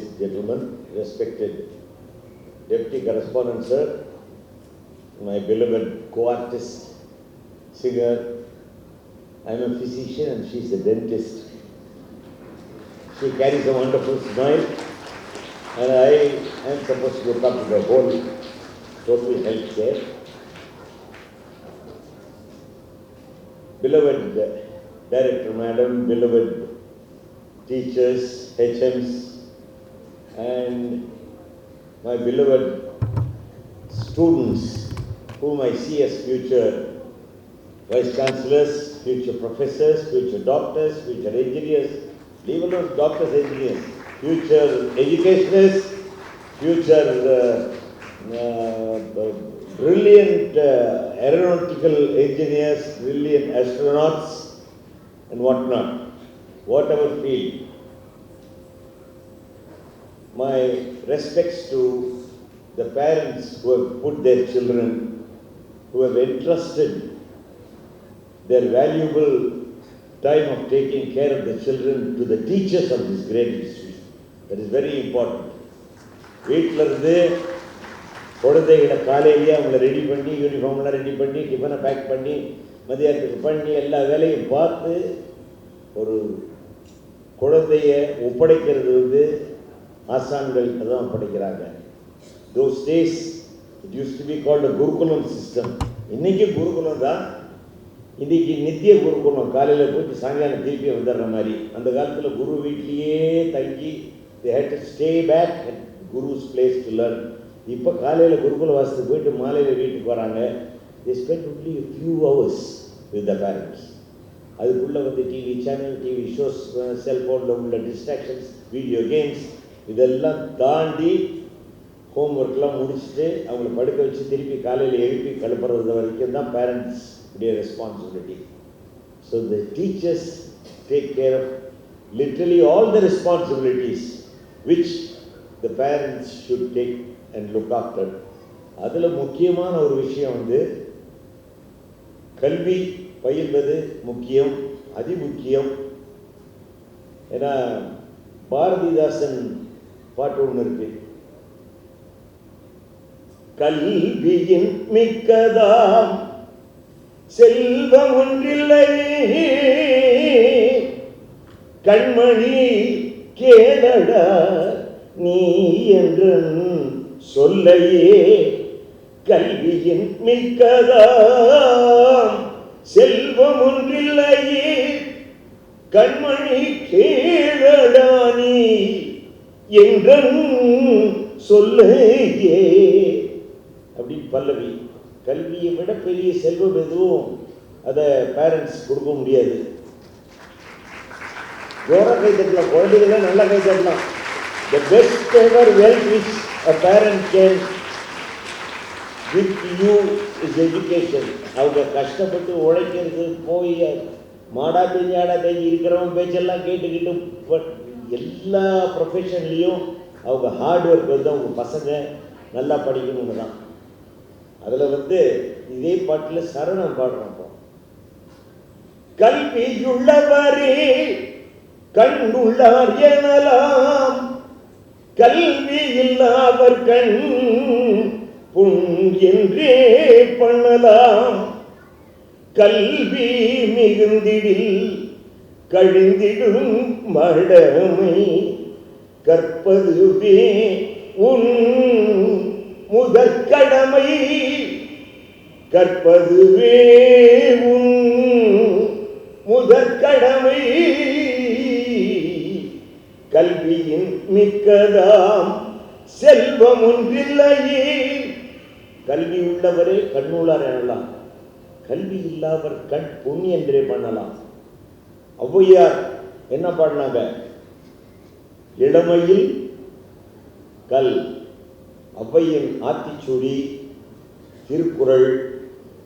ladies and gentlemen, respected Deputy Correspondent Sir, my beloved co-artist, singer. I am a physician and she is a dentist. She carries a wonderful smile and I am supposed to look up to the whole total health care. Beloved Director Madam, beloved teachers, HMs, and my beloved students whom I see as future Vice Chancellors, future professors, future doctors, future engineers, leave alone doctors, engineers, future educationists, future brilliant aeronautical engineers, brilliant astronauts and whatnot, whatever field. My respects to the parents who have put their children, who have entrusted their valuable time of taking care of the children to the teachers of this great institution. That is very important. வீட்டில் இருந்து குழந்தைகளை காலையிலேயே அவங்கள ready பண்ணி யூனிஃபார்ம்லாம் ready பண்ணி டிஃபனை back பண்ணி மதியானத்துக்கு பண்ணி எல்லா வேலையும் பார்த்து ஒரு குழந்தைய ஒப்படைக்கிறது வந்து ஆசான்கள் தான் ஒப்படைக்கிறாங்க. Those days it used to be called a Gurukulam system. இன்னைக்கு குருகுலம் தான். இன்றைக்கி நித்திய குருகுலம், காலையில் போயிட்டு சாயங்காலம் திருப்பி வந்துடுற மாதிரி. அந்த காலத்தில் குரு வீட்லேயே தங்கி they had to stay back at Guru's place to learn. இப்போ காலையில் குருகுல வாசத்துக்கு போயிட்டு மாலையில் வீட்டுக்கு வராங்க. they spend only a few hours with the parents. அதுக்குள்ளே வந்து டிவி சேனல், டிவி ஷோஸ், செல்ஃபோனில் உள்ள டிஸ்ட்ராக்ஷன்ஸ், வீடியோ கேம்ஸ் இதெல்லாம் தாண்டி ஹோம்ஒர்க்லாம் முடிச்சுட்டு அவங்கள படுக்க வச்சு திருப்பி காலையில் எழுப்பி கழுப்புறது வரைக்கும் தான் பேரண்ட்ஸ் உடைய responsibility. So the teachers take care of literally all the responsibilities which the parents should take and look after. அதில் முக்கியமான ஒரு விஷயம் வந்து கல்வி பயில்வது முக்கியம், அதிமுக்கியம். ஏன்னா பாரதிதாசன் பாட்டு ஒன்று இருக்கு, கல்வியின் மிக்கதாம் செல்வம் ஒன்றில்லை, கண்மணி கேளடா நீ என்றன் சொல்லையே, கல்வியின் மிக்கதாம் செல்வம் ஒன்றில்லையே, கண்மணி கேளடா நீ என்றன் சொல்லையே. அப்படி பல்லவி. கல்வியை விட பெரிய செல்வம் எதுவும் அதை பேரண்ட்ஸ் கொடுக்க முடியாது. ஜோரா கை தட்டலாம், குழந்தைகள நல்லா கை தட்டலாம். The best ever wealth which a parent can give to you is education. அவங்க கஷ்டப்பட்டு உழைக்கிறது, போய் மாடா தெரிஞ்சு ஆடா தெரிஞ்சு இருக்கிறவங்க பேச்செல்லாம் கேட்டுக்கிட்டு எல்லா ப்ரொஃபஷன்லேயும் அவங்க ஹார்ட் ஒர்க் வந்து அவங்க பசங்க நல்லா படிக்கணும்னு தான். அதில் வந்து இதே பாட்டில் சரணம் பாடுறோம். கல்வியுள்ளவரே கண்ணுள்ளார் எனலாம், கல்வி இல்லாவர் கண் புண் என்றே பண்ணலாம், கல்வி மிகுந்திடில் கழிந்திடும் மடமை, கற்பதுவே உன் முதற்கடமை, கற்பதுவே உன் முதற்கடமை, கல்வியின் மிக்கதாம் செல்வம் ஒன்றில்லையே. கல்வி உள்ளவரே கண்ணுள்ளார் எனலாம், கல்வி இல்லாவர் கண் புண் என்றே பண்ணலாம். ஔவையார் என்ன பாடினாங்க? இளமையில் கல், ஔவையின் ஆத்திச்சூடி, திருக்குறள்,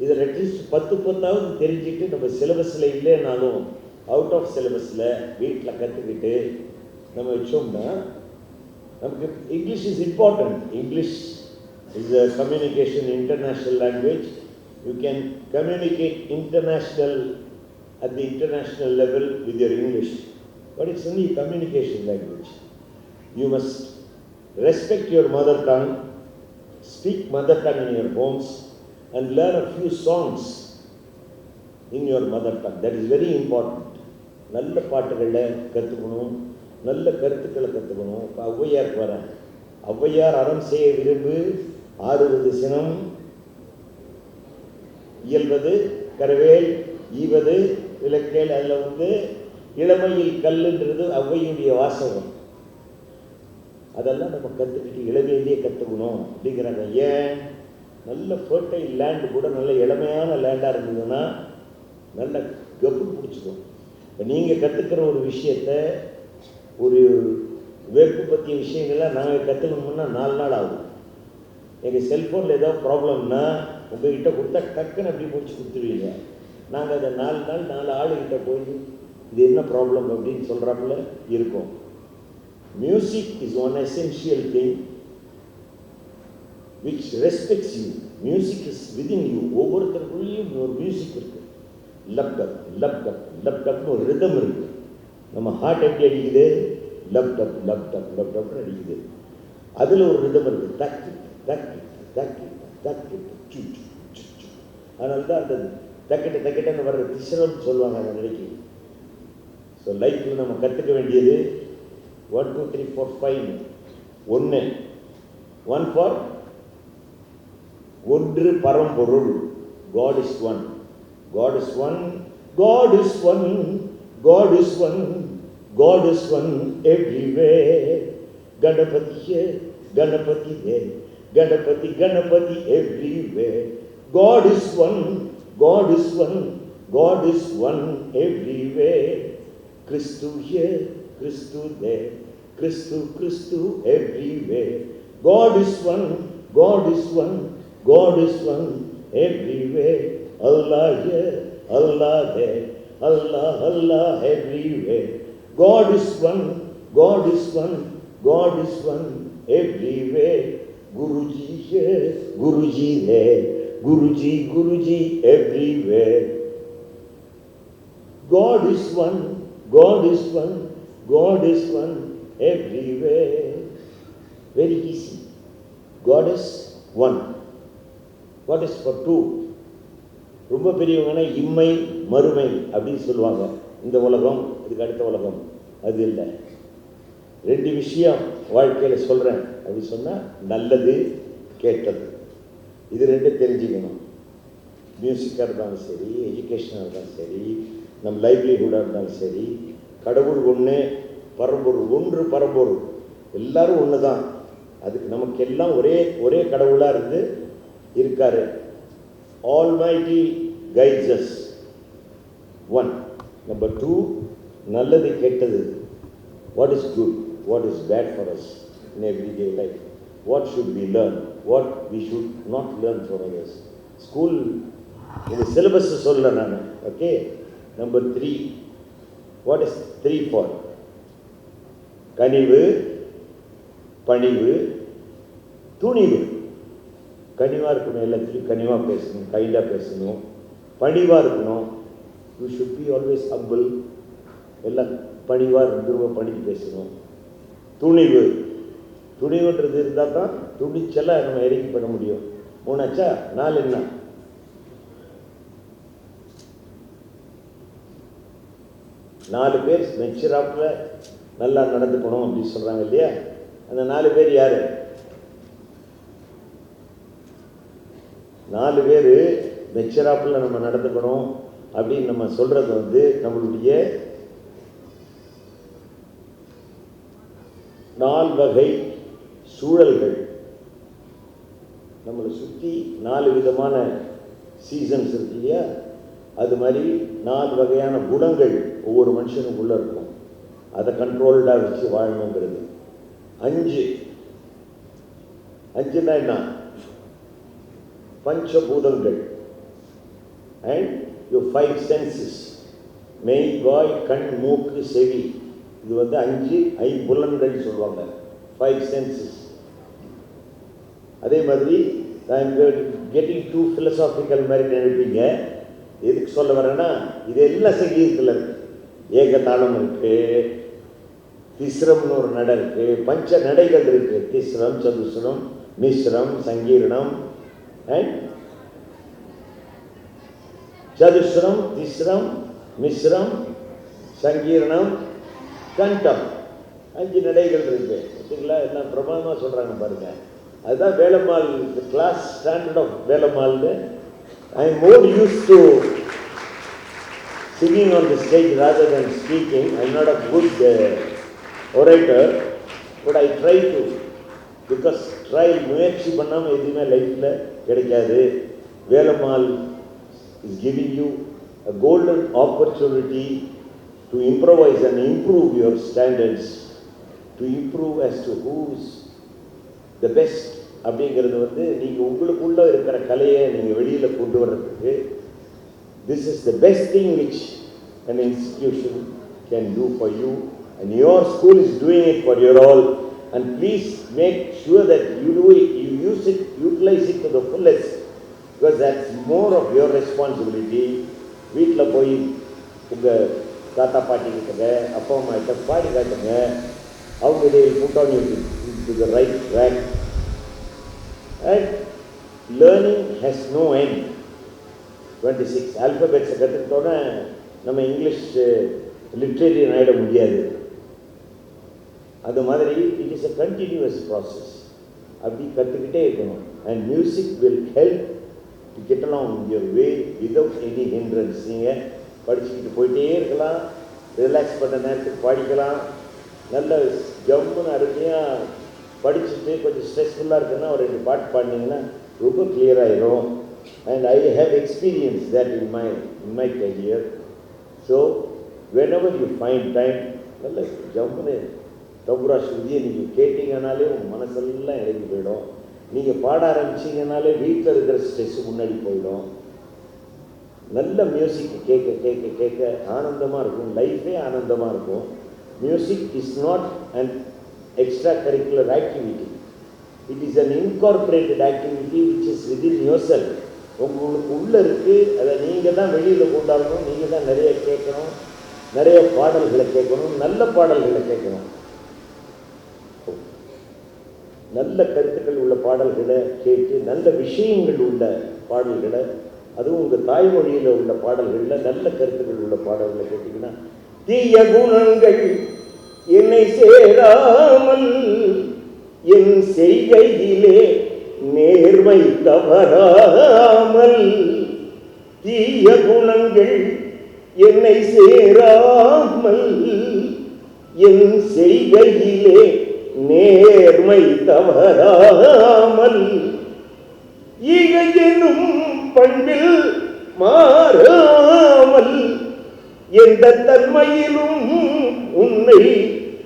இதில் அட்லீஸ்ட் 10 தெரிஞ்சுட்டு நம்ம சிலபஸில் இல்லைனாலும் அவுட் ஆஃப் சிலபஸில் வீட்டில் கற்றுக்கிட்டு நம்ம வச்சோம்னா நமக்கு English is important. English is a communication international language. You can communicate international at the international level with your English, but it's only a communication language. You must respect your mother tongue, speak mother tongue in your homes, and learn a few songs in your mother tongue. That is very important. நல்ல பாட்டுகளை கற்றுக்கணும், நல்ல கருத்துக்களை கற்றுக்கணும். இப்போ ஔவையாருக்கு வரேன். ஔவையார் அறம் செய்ய விரும்பு, ஆறுவது சினம், இயல்வது கரவேல், ஈவது விளக்கேல். அதில் இளமையில் கல்லுன்றது ஔவையுடைய வாசகம். அதெல்லாம் நம்ம கற்றுக்கிட்டு இளமையிலேயே கற்றுக்கணும் அப்படிங்கிறாங்க. ஏன்? நல்ல ஃபர்டைல் லேண்டு கூட நல்ல இளமையான லேண்டாக இருந்ததுன்னா நல்ல கப்பு பிடிச்சிக்கும். இப்போ நீங்கள் கற்றுக்கிற ஒரு விஷயத்தை, ஒரு வேர்ப்பு பற்றிய விஷயங்கள்லாம் நாங்கள் கற்றுக்கணும்னா 4 நாள் ஆகும். எங்கள் செல்ஃபோனில் ஏதாவது ப்ராப்ளம்னா உங்கள்கிட்ட கொடுத்தா டக்குன்னு அப்படி முடிச்சு கொடுத்துருவீங்க. நாங்கள் அதை 4 நாள் 4 ஆளுகிட்ட போய் இது என்ன ப்ராப்ளம் அப்படின்னு சொல்கிறாப்புல இருக்கோம். Music is one essential thing which respects you. Music is within you. ஒவ்வொருத்தருக்குள்ளேயும் ஒரு மியூசிக் இருக்குது. லப்டப் லப்டப் லப்டப்னு ஒரு ரிதம் இருக்குது. நம்ம ஹார்ட் எப்படி அடிக்குது? லப்டப் லப்டப் லப்டப்னு அடிக்குது. அதில் ஒரு ரிதம் இருக்குது. தக்கு தக்கு தக்கு தக்கு சு சு சு. அதனால தான் அந்த தக்கிட்ட தக்கிட்டன்னு வர்ற திசரம்னு சொல்லுவாங்க அந்த நிலைக்கு. ஸோ லைஃப்பில் நம்ம கற்றுக்க வேண்டியது 1 2 3 4 5. 1 ஃபார் ஒன்று பரம்பொருள். God is one. God is one. God is one. God is one. God is one everywhere. Ganapatiye Ganapatiye Ganapati Ganapati everywhere. God is one. God is one. God is one everywhere. Christu here, Christu there, Christu, Christu everywhere. God is one, God is one, God is one everywhere. Allah here, Allah there, Allah, Allah everywhere. God is one, God is one, God is one everywhere. Guruji here, Guruji there, Guruji, Guruji everywhere. God is one, God is one, God is one everywhere. Very easy. God is one. What is for two? ரொம்ப பெரியவங்கன்னா இம்மை மறுமை அப்படின்னு சொல்லுவாங்க. இந்த உலகம், இதுக்கு அடுத்த உலகம், அது இல்லை. 2 விஷயம் வாழ்க்கையில் சொல்கிறேன் அப்படின்னு சொன்னால் நல்லது, கேட்டது. இது 2 தெரிஞ்சுக்கணும். மியூசிக்காக இருந்தாலும் சரி, எஜுகேஷனாக இருந்தாலும் சரி, நம் லைவ்லிஹுட்டாக இருந்தாலும் சரி, கடவுள் ஒன்று, பரம்பொருள் ஒன்று. பரம்பொருள் எல்லாரும் ஒன்று தான். அதுக்கு நமக்கு எல்லாம் ஒரே கடவுளாக இருந்து இருக்காரு. Almighty guides us. 1. Number 2, நல்லது கெட்டது. What is good? What is bad for us in everyday life? What should we learn? What we should not learn from others? School இந்த சிலபஸ் சொல்ல நான். Okay. Number 3. What is 3 for? கனிவு, பணிவு, துணிவு. கனிவாக இருக்கணும், எல்லாத்துலேயும் கனிவாக பேசணும், கைண்டாக பேசணும், பணிவாக இருக்கணும். You should be always humble. எல்லாம் பணிவாக இருந்துருவ பணிக்கு பேசணும். துணிவு, துணிவுன்றது இருந்தால் தான் துணிச்சலாக நம்ம இறங்கி பண்ண முடியும். 3 ஆச்சா? 4 என்ன? நாலு பேர் மெச்சூராப்பில் நல்லா நடந்துக்கணும் அப்படின்னு சொல்கிறாங்க இல்லையா? அந்த 4 பேர் யார்? 4 பேர் மெச்சூராப்பில் நம்ம நடந்துக்கணும் அப்படின்னு நம்ம சொல்கிறது நம்மளுடைய 4 வகை சூழல்கள். நம்மளை சுற்றி 4 விதமான சீசன்ஸ் இருக்கு இல்லையா? அது மாதிரி 4 வகையான குணங்கள் ஒவ்வொரு மனுஷனுக்குள்ளே இருக்கும். அதை கண்ட்ரோல்டாக வச்சு வாழணுங்கிறது. 5னா என்ன? பஞ்சபூதங்கள் அண்ட் யுவர் 5 சென்சஸ். மெய், வாய், கண், மூக்கு, செவி. இது 5 ஐம்புலன்கள் சொல்லுவாங்க. 5 சென்சஸ். அதே மாதிரி நான் கெட்டிங் டூ ஃபிலசாபிக்கல் மாதிரி நினைப்பீங்க. எதுக்கு சொல்ல வரேன்னா, இது எல்லாம் சங்கீதத்தில் இருக்கு. ஏகதாளம் இருக்கு, திஸ்ரம்னு ஒரு நடை இருக்குது, பஞ்ச நடைகள் இருக்குது. திஸ்ரம், சதுஸ்ரம், மிஸ்ரம், சங்கீர்ணம் அண்ட் சதுஸ்ரம், திஸ்ரம், மிஸ்ரம், சங்கீர்ணம், கண்டம். 5 நடைகள் இருக்கு. பார்த்தீங்களா என்ன பிரமாதமாக சொல்கிறாங்க பாருங்க. அதுதான் வேலம்மாள், கிளாஸ் ஸ்டாண்டர்ட் ஆஃப் வேலம்மாள்னு. I am more used to singing on the stage rather than speaking. I am not a good orator, but I try to, because முயற்சி பண்ணாமல் எதுவுமே லைஃப்பில் கிடைக்காது. Velammal is giving you a golden opportunity to improvise and improve your standards, to improve as to who's the best. அப்படிங்கிறது வந்து நீங்கள் உங்களுக்குள்ளே இருக்கிற கலையை நீங்கள் வெளியில் கொண்டு வர்றதுக்கு this is the best thing which an institution can do for you, and your school is doing it for your all. And please make sure that you do it, you use it, utilize it to the fullest, because that's more of your responsibility. வீட்டில் போய் உங்கள் தாத்தா பாட்டி கிட்ட, அப்பா அம்மா கிட்ட பாடி காட்டுங்க. அவங்க they will put on you to the right track. And learning has no end. 26 ஆல்ஃபபெட்ஸை கற்றுக்கிட்டோன்னே நம்ம இங்கிலீஷ் லிட்ரேரியன் ஆகிட முடியாது. அது மாதிரி it is a continuous process. அப்படி கற்றுக்கிட்டே இருக்கணும். And music will help to get along your way without any hindrance. நீங்கள் படிச்சுக்கிட்டு போயிட்டே இருக்கலாம், ரிலாக்ஸ் பண்ண நேரத்துக்கு பாடிக்கலாம். நல்ல ஜம்முன்னு அருமையாக படிச்சுட்டு கொஞ்சம் ஸ்ட்ரெஸ்ஃபுல்லாக இருக்குன்னா ஒரு 2 பாட்டு பாடினீங்கன்னா ரொம்ப கிளியராகிடும். And I have experienced that in my career. So whenever you find time, நல்ல ஜம்முன்னு தபுரா ஸ்ருதியை நீங்கள் கேட்டீங்கன்னாலே உங்கள் மனசெல்லாம் இறங்கி போயிடும். நீங்கள் பாட ஆரம்பிச்சிங்கனாலே வீட்டில் இருக்கிற ஸ்ட்ரெஸ்ஸு முன்னாடி போயிடும். நல்ல மியூசிக் கேட்க கேட்க கேட்க ஆனந்தமாக இருக்கும், லைஃபே ஆனந்தமாக இருக்கும். Music is not an extra curricular activity. It is an incorporated activity which is within your self. உங்களுக்கு உள்ளே இருக்குது, அதை நீங்கள் தான் வெளியில் கொண்டாடணும். நீங்கள் தான் நிறைய கேட்கணும், நிறைய பாடல்களை கேட்கணும், நல்ல பாடல்களை கேட்கணும். நல்ல கருத்துக்கள் உள்ள பாடல்களை கேட்டு, நல்ல விஷயங்கள் உள்ள பாடல்களை, அதுவும் உங்கள் தாய்மொழியில் உள்ள பாடல்களில் நல்ல கருத்துக்கள் உள்ள பாடல்களை கேட்டிங்கன்னா, தீய குணங்கள் என்னை சேராமல் என் செய்கையிலே நேர்மை தவறாமல், தீய குணங்கள் என்னை சேராமல் என் செய்கையிலே நேர்மை தவறாமல், ஈகையெனும் பண்பில் மாறாமல் எந்த தன்மையிலும் உன்னை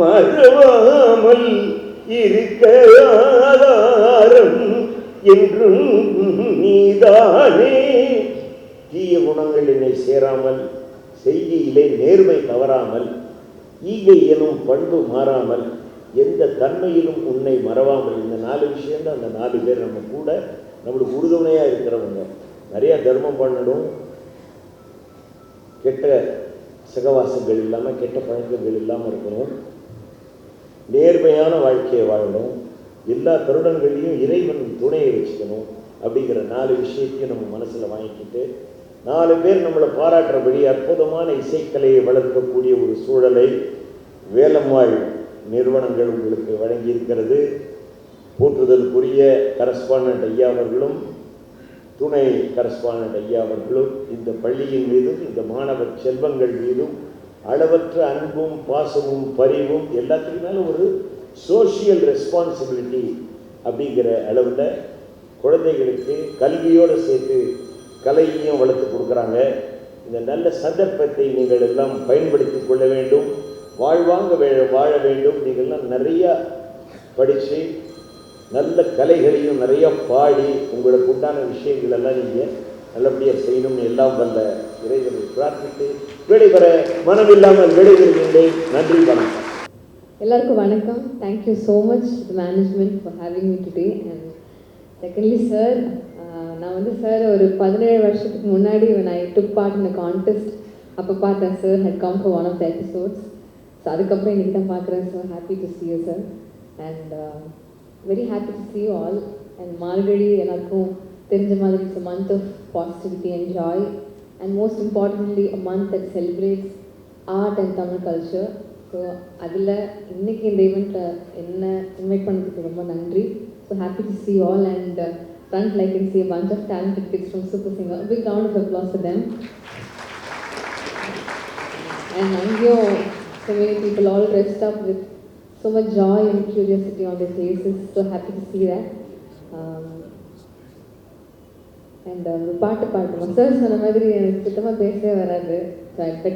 மறவாமல் இருக்க ஆதாரம் என்றும் நீதானே. தீய குணங்கள் என்னை சேராமல், செய்கையிலே நேர்மை தவறாமல், ஈகை எனும் பண்பு மாறாமல், எந்த தன்மையிலும் உன்னை மறவாமல். இந்த 4 விஷயம்தான் அந்த 4 பேர் நம்ம கூட நம்மளுக்கு உறுதுணையாக இருக்கிறவங்க. நிறையா தர்மம் பண்ணணும், கெட்ட சகவாசங்கள் இல்லாமல், கெட்ட பழக்கங்கள் இல்லாமல் இருக்கணும், நேர்மையான வாழ்க்கையை வாழணும், எல்லா தருணங்களையும் இறைவன் துணையை வச்சுக்கணும். அப்படிங்கிற 4 விஷயத்தையும் நம்ம மனசில் வாங்கிக்கிட்டு 4 பேர் நம்மளை பாராட்டுறபடி அற்புதமான இசைக்கலையை வளர்க்கக்கூடிய ஒரு சூழலை வேலம்மாள் நிறுவனங்கள் உங்களுக்கு வழங்கியிருக்கிறது. போற்றுதலுக்குரிய கரஸ்பாண்டன்ட் ஐயா அவர்களும் துணை கரஸ்பாண்டன்ட் ஐயா அவர்களும் இந்த பள்ளியின் மீதும் இந்த மாணவர் செல்வங்கள் மீதும் அளவற்ற அன்பும் பாசமும் பரிவும் எல்லாத்துக்கும் மேலே ஒரு சோஷியல் ரெஸ்பான்சிபிலிட்டி அப்படிங்கிற அளவில் குழந்தைகளுக்கு கல்வியோடு சேர்த்து கலையையும் வளர்த்து கொடுக்குறாங்க. இந்த நல்ல சந்தர்ப்பத்தை நீங்கள் எல்லாம் பயன்படுத்தி கொள்ள வேண்டும். வாழ்வாங்க வாழ வேண்டும். நீங்கள்லாம் நிறையா படித்து நல்ல கலைகளையும் நிறையா பாடி உங்களுக்கு உண்டான விஷயங்கள் எல்லாம் நீங்கள் நல்லபடியாக செய்யணும்னு எல்லாம் வல்ல இறைவனை பிரார்த்தித்து விடைபெற மனமில்லாமல் விடைபெறுகின்றேன். நன்றி, வணக்கம். எல்லாருக்கும் வணக்கம். Thank you so much to management for having me today. And secondly sir, நான் வந்து சார் ஒரு 17 வருஷத்துக்கு முன்னாடி when I took part in a contest அப்போ பார்த்தேன். Sir had come for one of the episodes. So அதுக்கப்புறம் இன்றைக்கி தான் பார்க்குறேன். So happy to see you sir. And very happy to see you all. And Margazhi எல்லாருக்கும் தெரிஞ்ச மாதிரி it's a month of positivity and joy, and most importantly a month that celebrates art and Tamil culture. So அதில் இன்றைக்கி இந்த ஈவெண்ட்டில் என்ன invite பண்ணதுக்கு ரொம்ப நன்றி. So happy to see you all, and front like I can see a bunch of talented kids from Super Singer. A big round of applause for them. And அங்கேயும் so many people all dressed up with so much joy and curiosity on their faces. So happy to see that. And ஒரு பாட்டு பாடணும். Sir சொன்ன மாதிரி எனக்கு சுத்தமாக பேசவே வராது. ஸோ